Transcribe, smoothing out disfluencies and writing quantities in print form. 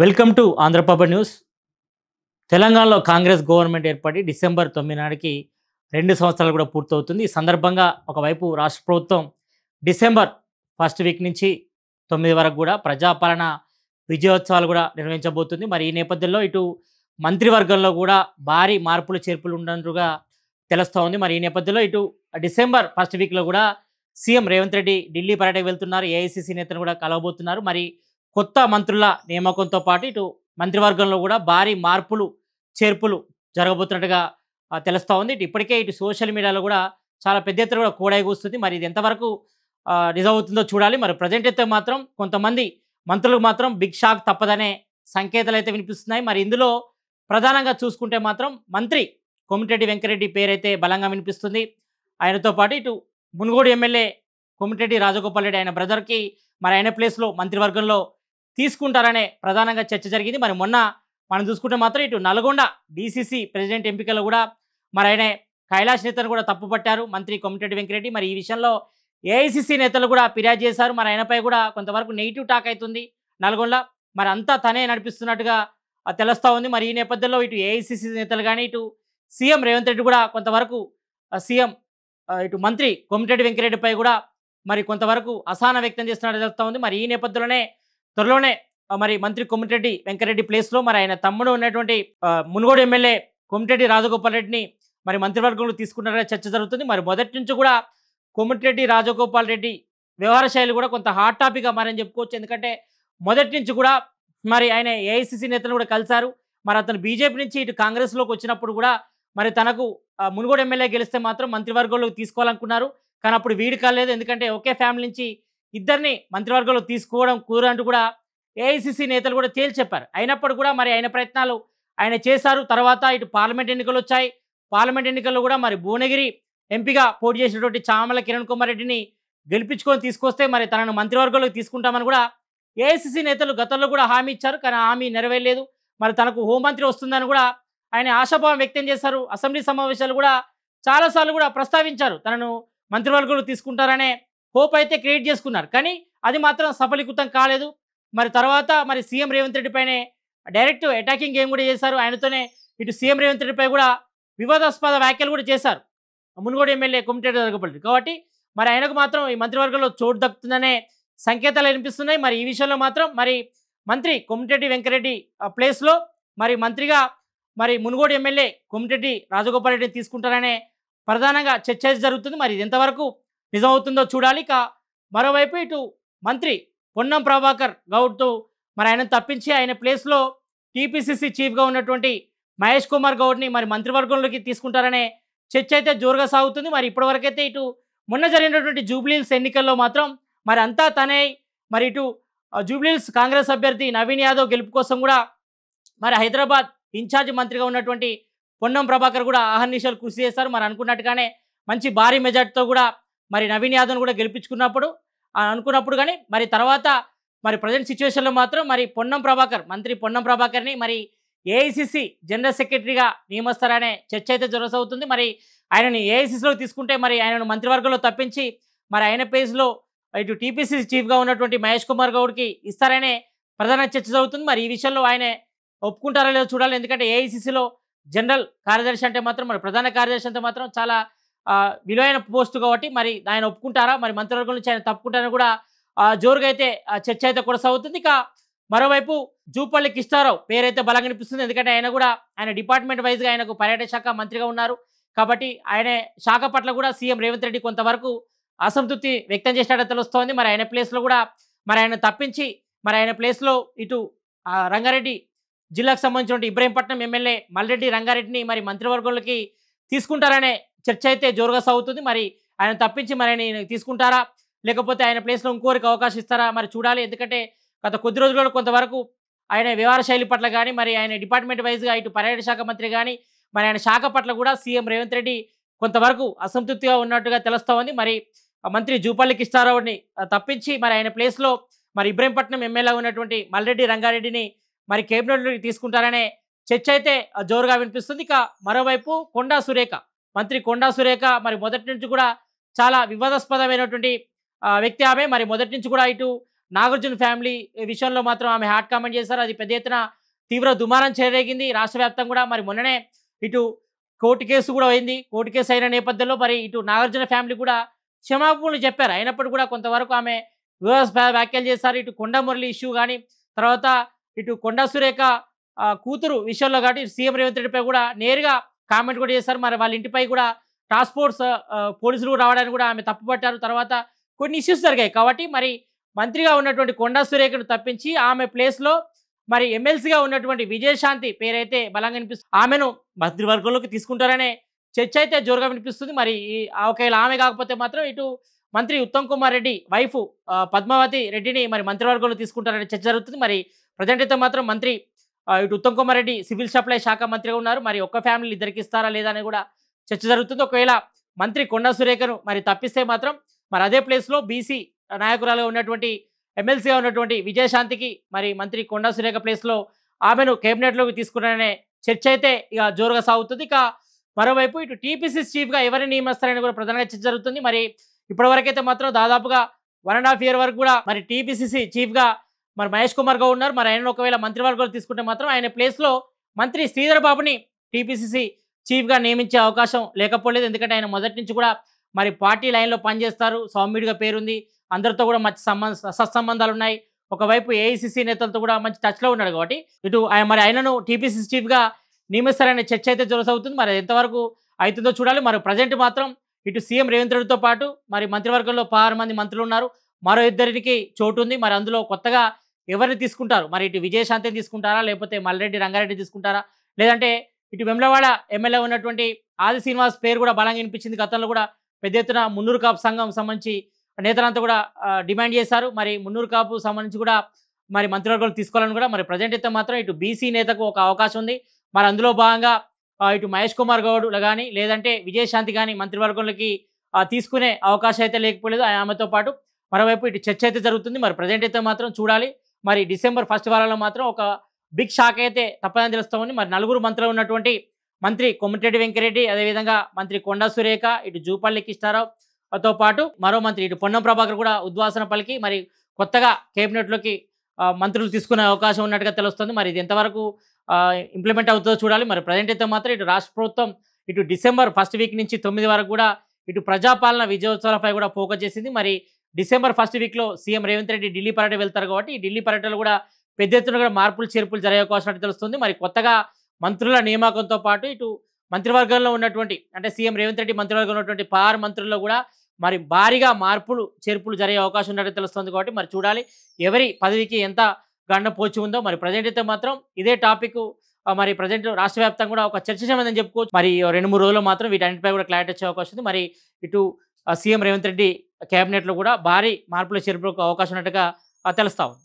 Welcome to Andhraprabha news. తెలంగాణలో Congress government ఏర్పడి December 9 నాటికి 2 సంవత్సరాలు కూడా పూర్తవుతుంది. ఈ సందర్భంగా ఒకవైపు రాష్ట్ర ప్రభుత్వం డిసెంబర్ ఫస్ట్ వీక్ నుంచి 9 వరకు కూడా ప్రజాపాలన విజయోత్సవాలు కూడా నిర్వహించబోతుంది. మరి ఈ నేపథ్యంలో ఇటు మంత్రివర్గంలో కూడా భారీ మార్పులు చేర్పులు ఉన్నట్టుగా తెలుస్తూ ఉంది. మరి ఈ నేపథ్యంలో ఇటు డిసెంబర్ ఫస్ట్ వీక్లో కూడా సీఎం రేవంత్ రెడ్డి ఢిల్లీ పర్యటనకు వెళ్తున్నారు. ఏఐసిసి నేతను కూడా కలవబోతున్నారు. మరి కొత్త మంత్రుల నియామకంతో పాటు ఇటు మంత్రివర్గంలో కూడా భారీ మార్పులు చేర్పులు జరగబోతున్నట్టుగా తెలుస్తూ ఉంది. ఇప్పటికే ఇటు సోషల్ మీడియాలో కూడా చాలా పెద్ద ఎత్తున కూడా కోడైగూస్తుంది. మరి ఇది ఎంతవరకు నిజం అవుతుందో చూడాలి. మరి ప్రజెంట్ అయితే మాత్రం కొంతమంది మంత్రులకు మాత్రం బిగ్ షాక్ తప్పదనే సంకేతాలు అయితే వినిపిస్తున్నాయి. మరి ఇందులో ప్రధానంగా చూసుకుంటే మాత్రం మంత్రి కోమటిరెడ్డి వెంకరెడ్డి పేరైతే బలంగా వినిపిస్తుంది. ఆయనతో పాటు ఇటు మునుగోడు ఎమ్మెల్యే కోమటిరెడ్డి రాజగోపాల్ రెడ్డి ఆయన బ్రదర్కి మరి ఆయన ప్లేస్లో మంత్రివర్గంలో తీసుకుంటారనే ప్రధానంగా చర్చ జరిగింది. మరి మొన్న మనం చూసుకుంటే మాత్రం ఇటు నల్గొండ డీసీసీ ప్రెసిడెంట్ ఎంపికలో కూడా మరి ఆయన కైలాష్ నేతను కూడా తప్పుపట్టారు మంత్రి కోమటిరెడ్డి వెంకరెడ్డి. మరి ఈ విషయంలో ఏఐసిసి నేతలు కూడా ఫిర్యాదు చేశారు. మరి ఆయనపై కూడా కొంతవరకు నెగిటివ్ టాక్ అవుతుంది నల్గొండ. మరి అంతా తనే నడిపిస్తున్నట్టుగా తెలుస్తూ ఉంది. మరి ఈ నేపథ్యంలో ఇటు ఏఐసిసి నేతలు కానీ ఇటు సీఎం రేవంత్ రెడ్డి కూడా కొంతవరకు సీఎం ఇటు మంత్రి కోమటిరెడ్డి వెంకరెడ్డిపై కూడా మరి కొంతవరకు అసహనం వ్యక్తం చేస్తున్నట్టు తెలుస్తూ ఉంది. మరి ఈ నేపథ్యంలోనే త్వరలోనే మరి మంత్రి కోమటిరెడ్డి వెంకరెడ్డి ప్లేస్లో మరి ఆయన తమ్ముడు ఉన్నటువంటి మునుగోడు ఎమ్మెల్యే కోమటిరెడ్డి రాజగోపాల్ రెడ్డిని మరి మంత్రివర్గంలో తీసుకున్నారనే చర్చ జరుగుతుంది. మరి మొదటి నుంచి కూడా కోమటిరెడ్డి రాజగోపాల్ రెడ్డి వ్యవహార శైలి కూడా కొంత హాట్ టాపిక్గా మారని చెప్పుకోవచ్చు. ఎందుకంటే మొదటి నుంచి కూడా మరి ఆయన ఏఐసిసి నేతలు కూడా కలిశారు. మరి అతను బీజేపీ నుంచి ఇటు కాంగ్రెస్లోకి వచ్చినప్పుడు కూడా మరి తనకు మునుగోడు ఎమ్మెల్యే గెలిస్తే మాత్రం మంత్రివర్గంలోకి తీసుకోవాలనుకున్నారు. కానీ అప్పుడు వీడి కాలేదు. ఎందుకంటే ఒకే ఫ్యామిలీ నుంచి ఇద్దరిని మంత్రివర్గంలో తీసుకోవడం కూరంటూ కూడా ఏఐసిసి నేతలు కూడా తేల్చి చెప్పారు. అయినప్పుడు కూడా మరి ఆయన ప్రయత్నాలు ఆయన చేశారు. తర్వాత ఇటు పార్లమెంట్ ఎన్నికలు వచ్చాయి. పార్లమెంట్ ఎన్నికల్లో కూడా మరి భువనగిరి ఎంపీగా పోటీ చేసినటువంటి చామల కిరణ్ కుమార్ రెడ్డిని గెలిపించుకొని తీసుకొస్తే మరి తనను మంత్రివర్గంలోకి తీసుకుంటామని కూడా ఏఐసిసి నేతలు గతంలో కూడా హామీ ఇచ్చారు. కానీ హామీ నెరవేరలేదు. మరి తనకు హోంమంత్రి వస్తుందని కూడా ఆయన ఆశాభావం వ్యక్తం చేశారు. అసెంబ్లీ సమావేశాలు కూడా చాలాసార్లు కూడా ప్రస్తావించారు. తనను మంత్రివర్గంలో తీసుకుంటారనే హోప్ అయితే క్రియేట్ చేసుకున్నారు. కానీ అది మాత్రం సఫలీకృతం కాలేదు. మరి తర్వాత మరి సీఎం రేవంత్ రెడ్డి పైనే డైరెక్ట్ అటాకింగ్ గేమ్ కూడా చేశారు. ఆయనతోనే ఇటు సీఎం రేవంత్ రెడ్డిపై కూడా వివాదాస్పద వ్యాఖ్యలు కూడా చేశారు మునుగోడు ఎమ్మెల్యే కోమటిరెడ్డి రాజగోపాల్ రెడ్డి. కాబట్టి మరి ఆయనకు మాత్రం ఈ మంత్రివర్గంలో చోటు దక్కుతుందనే సంకేతాలు వినిపిస్తున్నాయి. మరి ఈ విషయంలో మాత్రం మరి మంత్రి కోమటిరెడ్డి వెంకరెడ్డి ప్లేస్లో మరి మంత్రిగా మరి మునుగోడు ఎమ్మెల్యే కోమటిరెడ్డి రాజగోపాల్ రెడ్డిని తీసుకుంటారనే ప్రధానంగా చర్చ జరుగుతుంది. మరి ఇది ఎంతవరకు నిజమవుతుందో చూడాలి. మరోవైపు ఇటు మంత్రి పొన్నం ప్రభాకర్ గౌడ్తో మరి ఆయన తప్పించి ఆయన ప్లేస్లో టీపీసీసీ చీఫ్గా ఉన్నటువంటి మహేష్ కుమార్ గౌడ్ని మరి మంత్రివర్గంలోకి తీసుకుంటారనే చర్చ అయితే జోరుగా సాగుతుంది. మరి ఇప్పటివరకైతే ఇటు మొన్న జరిగినటువంటి జూబ్లీహిల్స్ ఎన్నికల్లో మాత్రం మరి అంతా తనే మరి ఇటు జూబ్లీహిల్స్ కాంగ్రెస్ అభ్యర్థి నవీన్ యాదవ్ గెలుపు కోసం కూడా మరి హైదరాబాద్ ఇన్ఛార్జ్ మంత్రిగా ఉన్నటువంటి పొన్నం ప్రభాకర్ కూడా అహర్నిశలు కృషి చేశారు. మరి అనుకున్నట్టుగానే మంచి భారీ మెజార్టీతో కూడా మరి నవీన్ యాదవ్ను కూడా అనుకున్నప్పుడు కానీ మరి తర్వాత మరి ప్రజెంట్ సిచ్యువేషన్లో మాత్రం మరి మంత్రి పొన్నం ప్రభాకర్ని మరి ఏఐసిసి జనరల్ సెక్రటరీగా నియమిస్తారనే చర్చ అయితే జరగవుతుంది. మరి ఆయనని ఏఐసిసిలో తీసుకుంటే మరి ఆయనను మంత్రివర్గంలో తప్పించి మరి ఆయన ప్లేస్లో ఇటు టీపీసీసీ చీఫ్గా ఉన్నటువంటి మహేష్ కుమార్ గౌడ్కి ఇస్తారనే ప్రధాన చర్చ జరుగుతుంది. మరి ఈ విషయంలో ఆయన ఒప్పుకుంటారో లేదో చూడాలి. ఎందుకంటే ఏఐసిసిలో జనరల్ కార్యదర్శి అంటే మాత్రం మరి ప్రధాన కార్యదర్శి అంటే మాత్రం చాలా విలువైన పోస్టు కాబట్టి మరి ఆయన ఒప్పుకుంటారా, మరి మంత్రివర్గం నుంచి ఆయన తప్పుకుంటారని కూడా జోరుగా అయితే చర్చ అయితే కొనసాగుతుంది. మరోవైపు జూపల్లి కృష్ణారావు పేరైతే బలంగా అనిపిస్తుంది. ఎందుకంటే ఆయన డిపార్ట్మెంట్ వైజ్గా ఆయనకు పర్యాటక శాఖ మంత్రిగా ఉన్నారు. కాబట్టి ఆయన శాఖ పట్ల కూడా సీఎం రేవంత్ రెడ్డి కొంతవరకు అసంతృప్తి వ్యక్తం చేసినట్టు తెలుస్తోంది. మరి ఆయన ప్లేస్లో కూడా మరి ఆయన తప్పించి మరి ఆయన ప్లేస్లో ఇటు రంగారెడ్డి జిల్లాకు సంబంధించిన ఇబ్రహీంపట్నం ఎమ్మెల్యే మల్రెడ్డి రంగారెడ్డిని మరి మంత్రివర్గంలోకి తీసుకుంటారనే చర్చ అయితే జోరుగా సాగుతుంది. మరి ఆయన తప్పించి మరి ఆయన తీసుకుంటారా, లేకపోతే ఆయన ప్లేస్లో ఇంకోరికి అవకాశం ఇస్తారా మరి చూడాలి. ఎందుకంటే గత కొద్ది రోజుల్లో కొంతవరకు ఆయన వ్యవహార శైలి పట్ల కానీ మరి ఆయన డిపార్ట్మెంట్ వైజ్గా ఇటు పర్యాటక శాఖ మంత్రి కానీ మరి ఆయన శాఖ పట్ల కూడా సీఎం రేవంత్ రెడ్డి కొంతవరకు అసంతృప్తిగా ఉన్నట్టుగా తెలుస్తూ ఉంది. మరి మంత్రి జూపల్లి కృష్ణారావుని తప్పించి మరి ఆయన ప్లేస్లో మరి ఇబ్రహీంపట్నం ఎమ్మెల్యే ఉన్నటువంటి మల్రెడ్డి రంగారెడ్డిని మరి కేబినెట్లోకి తీసుకుంటారనే చర్చ అయితే జోరుగా వినిపిస్తుంది. మరోవైపు కొండా సురేఖ మంత్రి కొండా సురేఖ మరి మొదటి నుంచి కూడా చాలా వివాదాస్పదమైనటువంటి వ్యక్తి ఆమె. మరి మొదటి నుంచి కూడా ఇటు నాగార్జున ఫ్యామిలీ విషయంలో మాత్రం ఆమె హాట్ కామెంట్ చేశారు. అది పెద్ద ఎత్తున తీవ్ర దుమారం చెలరేగింది రాష్ట్ర వ్యాప్తంగా కూడా. మరి మొన్ననే ఇటు కోర్టు కేసు కూడా అయింది. కోర్టు కేసు అయిన నేపథ్యంలో మరి ఇటు నాగార్జున ఫ్యామిలీ కూడా క్షమాపణలు చెప్పారు. అయినప్పటికీ కూడా కొంతవరకు ఆమె వివాదాస్పద వ్యాఖ్యలు చేశారు. ఇటు కొండ మురళి ఇష్యూ కానీ, తర్వాత ఇటు కొండా సురేఖ కూతురు విషయంలో కాబట్టి సీఎం రేవంత్ రెడ్డిపై కూడా నేరుగా కామెంట్ కూడా చేశారు. మరి వాళ్ళ ఇంటిపై కూడా టాస్క్ ఫోర్స్ పోలీసులు రావడానికి కూడా ఆమె తప్పుపట్టారు. తర్వాత కొన్ని ఇష్యూస్ జరిగాయి కాబట్టి మరి మంత్రిగా ఉన్నటువంటి కొండా సురేఖను తప్పించి ఆమె ప్లేస్లో మరి ఎమ్మెల్సీగా ఉన్నటువంటి విజయశాంతి పేరైతే బలంగా వినిపిస్తుంది. ఆమెను మంత్రివర్గంలోకి తీసుకుంటారనే చర్చ అయితే జోరుగా వినిపిస్తుంది. మరి ఒకవేళ ఆమె కాకపోతే మాత్రం ఇటు మంత్రి ఉత్తమ్ కుమార్ రెడ్డి వైఫ్ పద్మావతి రెడ్డిని మరి మంత్రివర్గంలో తీసుకుంటారనే చర్చ జరుగుతుంది. మరి ప్రజెంట్ అయితే మాత్రం మంత్రి ఇటు ఉత్తమ్ కుమార్ రెడ్డి సివిల్ సప్లై శాఖ మంత్రిగా ఉన్నారు. మరి ఒక్క ఫ్యామిలీ ఇద్దరికి ఇస్తారా లేదా అని కూడా చర్చ జరుగుతుంది. ఒకవేళ మంత్రి కొండా సురేఖను మరి తప్పిస్తే మాత్రం మరి అదే ప్లేస్లో బీసీ నాయకురాలుగా ఉన్నటువంటి ఎమ్మెల్సీగా ఉన్నటువంటి విజయశాంతికి మరి మంత్రి కొండా సురేఖ ప్లేస్లో ఆమెను కేబినెట్లోకి తీసుకున్నారనే చర్చ అయితే ఇక జోరుగా సాగుతుంది. ఇక మరోవైపు ఇటు టీపీసీ చీఫ్గా ఎవరిని నియమిస్తారని కూడా ప్రధానంగా చర్చ జరుగుతుంది. మరి ఇప్పటివరకైతే మాత్రం దాదాపుగా 1.5 year వరకు కూడా మరి టీపీసీసీ చీఫ్గా మరి మహేష్ కుమార్ గౌడ్ ఉన్నారు. మరి ఆయన ఒకవేళ మంత్రివర్గంలో తీసుకుంటే మాత్రం ఆయన ప్లేస్లో మంత్రి శ్రీధర్ బాబుని టీపీసీసీ చీఫ్గా నియమించే అవకాశం లేకపోలేదు. ఎందుకంటే ఆయన మొదటి నుంచి కూడా మరి పార్టీ లైన్లో పనిచేస్తారు. సౌమ్యుడిగా పేరుంది. అందరితో కూడా మంచి సత్సంబంధాలు ఉన్నాయి. ఒకవైపు ఏఐసీసీ నేతలతో కూడా మంచి టచ్లో ఉన్నాడు కాబట్టి ఇటు మరి ఆయనను టీపీసీసీ చీఫ్గా నియమిస్తారనే చర్చ అయితే జోరుసవుతుంది. మరి ఎంతవరకు అవుతుందో చూడాలి. మరి ప్రజెంట్ మాత్రం ఇటు సీఎం రేవంత్ రెడ్డితో పాటు మరి మంత్రివర్గంలో 16 మంది మంత్రులు ఉన్నారు. మరో ఇద్దరికి చోటు ఉంది. మరి అందులో కొత్తగా ఎవరిని తీసుకుంటారు? మరి ఇటు విజయశాంతిని తీసుకుంటారా, లేకపోతే మల్రెడ్డి రంగారెడ్డి తీసుకుంటారా, లేదంటే ఇటు వెమ్లవాడ ఎమ్మెల్యే ఉన్నటువంటి ఆది శ్రీనివాస్ పేరు కూడా బలంగా వినిపించింది. గతంలో కూడా పెద్ద ఎత్తున మున్నూరు కాపు సంఘం సంబంధించి నేతలంతా కూడా డిమాండ్ చేశారు. మరి మున్నూరు కాపు సంబంధించి కూడా మరి మంత్రివర్గంలో తీసుకోవాలని కూడా మరి ప్రజెంట్ అయితే మాత్రం ఇటు బీసీ నేతకు ఒక అవకాశం ఉంది. మరి అందులో భాగంగా ఇటు మహేష్ కుమార్ గౌడ్ కానీ లేదంటే విజయశాంతి కానీ మంత్రివర్గంలోకి తీసుకునే అవకాశం అయితే లేకపోలేదు ఆమెతో పాటు. మరోవైపు ఇటు చర్చ అయితే జరుగుతుంది. మరి ప్రజెంట్ అయితే మాత్రం చూడాలి. మరి డిసెంబర్ 1st వారంలో మాత్రం ఒక బిగ్ షాక్ అయితే తప్పదని తెలుస్తామని మరి 4 మంత్రులు ఉన్నటువంటి మంత్రి కోమటిరెడ్డి వెంకరెడ్డి, అదేవిధంగా మంత్రి కొండా సురేఖ, ఇటు జూపల్లి కిష్టారావుతో పాటు మరో మంత్రి ఇటు పొన్నం ప్రభాకర్ కూడా ఉద్వాసన పలికి మరి కొత్తగా కేబినెట్లోకి మంత్రులు తీసుకునే అవకాశం ఉన్నట్టుగా తెలుస్తుంది. మరి ఇది ఎంతవరకు ఇంప్లిమెంట్ అవుతుందో చూడాలి. మరి ప్రజెంట్ అయితే మాత్రం ఇటు రాష్ట్ర ప్రభుత్వం ఇటు డిసెంబర్ 1st వీక్ నుంచి 9 వరకు కూడా ఇటు ప్రజాపాలన విజయోత్సవాలపై కూడా ఫోకస్ చేసింది. మరి డిసెంబర్ 1st వీక్లో సీఎం రేవంత్ రెడ్డి ఢిల్లీ పర్యటన వెళ్తారు కాబట్టి ఈ ఢిల్లీ పర్యటనలో కూడా పెద్ద ఎత్తున కూడా మార్పులు చేర్పులు జరిగే అవకాశం ఉన్నట్టు తెలుస్తుంది. మరి కొత్తగా మంత్రుల నియామకంతో పాటు ఇటు మంత్రివర్గంలో ఉన్నటువంటి అంటే సీఎం రేవంత్ రెడ్డి మంత్రివర్గంలో ఉన్నటువంటి 6 మంత్రుల్లో కూడా మరి భారీగా మార్పులు చేర్పులు జరిగే అవకాశం ఉన్నట్టు తెలుస్తుంది. కాబట్టి మరి చూడాలి ఎవరి పదవికి ఎంత గండ పోచి ఉందో. మరి ప్రజెంట్ అయితే మాత్రం ఇదే టాపిక్ మరి ప్రజెంట్ రాష్ట్ర వ్యాప్తంగా కూడా ఒక చర్చ చేయమని చెప్పుకోవచ్చు. మరి 2-3 రోజుల్లో మాత్రం వీటన్నిటిపై కూడా క్లారిటీ వచ్చే అవకాశం ఉంది. మరి ఇటు సీఎం రేవంత్ రెడ్డి క్యాబినెట్లో కూడా భారీ మార్పులు చేర్పులకు అవకాశం ఉన్నట్టుగా తెలుస్తా ఉంది.